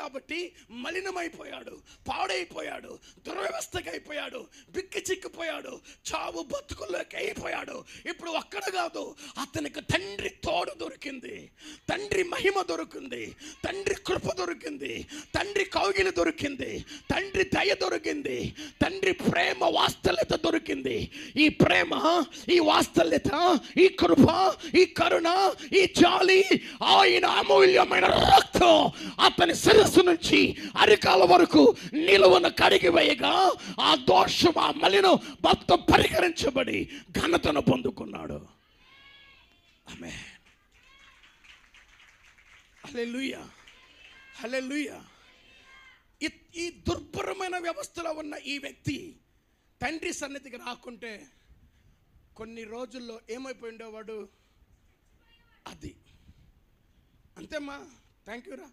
కాబట్టి మలినమైపోయాడు, పాడైపోయాడు, దుర్వ్యవస్థకి అయిపోయాడు, బిక్కి చిక్కిపోయాడు, చావు బతుకుల్లోకి అయిపోయాడు. ఇప్పుడు ఒక్కడ కాదు, అతనికి తండ్రి తోడు దొరికింది, తండ్రి మహిమ దొరికింది, తండ్రి కృప దొరికింది, తండ్రి కౌగిలి దొరికింది, తండ్రి దయ దొరికింది, తండ్రి ప్రేమ వాత్సల్యత దొరికింది. ఈ ప్రేమ, ఈ వాత్సల్యత, ఈ కృప, ఈ కరుణ, ఈ జాలి, ఆయన అమూల్యమైన రక్తం అతని శిరస్సు నుంచి అరికాల వరకు నిలువను కడిగి వేయగా ఆ దోషం, ఆ మలినం మొత్తం పరిహరించబడి ఘనతను పొందుకున్నాడు. ఆమేన్. హల్లెలూయా, హల్లెలూయా. ఈ దుర్భరమైన వ్యవస్థలో ఉన్న ఈ వ్యక్తి తండ్రి సన్నిధికి రాకుంటే కొన్ని రోజుల్లో ఏమైపోయి ఉండేవాడు? అది అంతేమ్మా, థ్యాంక్ యూ రా.